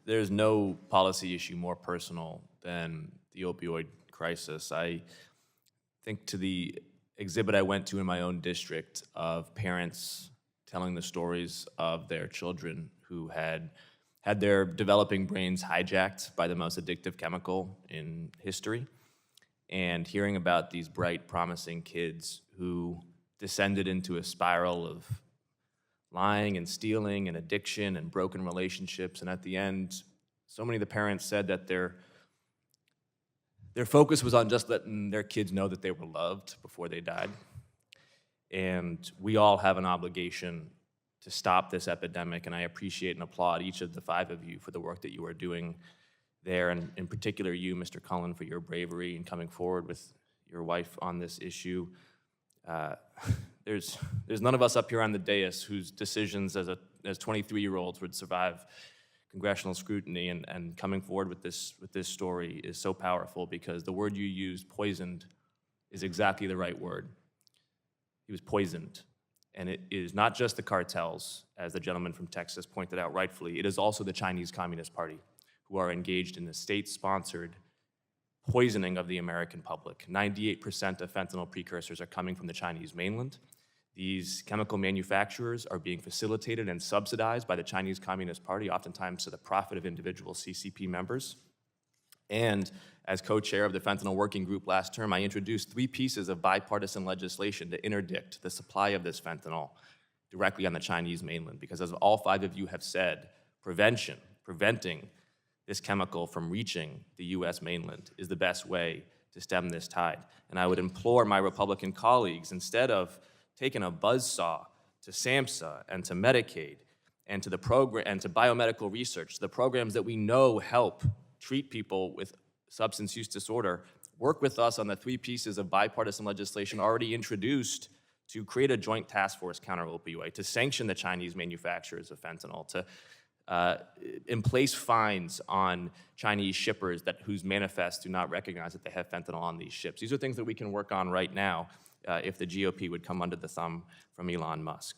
there's no policy issue more personal than the opioid crisis. I think to the exhibit I went to in my own district of parents telling the stories of their children who had their developing brains hijacked by the most addictive chemical in history, and hearing about these bright, promising kids who descended into a spiral of lying and stealing and addiction and broken relationships. And at the end, so many of the parents said that their focus was on just letting their kids know that they were loved before they died. And we all have an obligation to stop this epidemic, and I appreciate and applaud each of the 5 of you for the work that you are doing there, and in particular you, Mr. Cullen, for your bravery in coming forward with your wife on this issue. There's none of us up here on the dais whose decisions as 23-year-olds would survive congressional scrutiny, and coming forward with this story is so powerful because the word you used, poisoned, is exactly the right word. He was poisoned. And it is not just the cartels, as the gentleman from Texas pointed out rightfully, it is also the Chinese Communist Party who are engaged in the state-sponsored poisoning of the American public. 98% of fentanyl precursors are coming from the Chinese mainland. These chemical manufacturers are being facilitated and subsidized by the Chinese Communist Party, oftentimes to the profit of individual CCP members. And as co-chair of the fentanyl working group last term, I introduced 3 pieces of bipartisan legislation to interdict the supply of this fentanyl directly on the Chinese mainland, because as all 5 of you have said, preventing this chemical from reaching the US mainland is the best way to stem this tide. And I would implore my Republican colleagues, instead of taking a buzzsaw to SAMHSA and to Medicaid and to the program and to biomedical research, the programs that we know help treat people with substance use disorder, work with us on the 3 pieces of bipartisan legislation already introduced to create a joint task force counter opioid, to sanction the Chinese manufacturers of fentanyl, to place fines on Chinese shippers whose manifests do not recognize that they have fentanyl on these ships. These are things that we can work on right now if the GOP would come under the thumb from Elon Musk.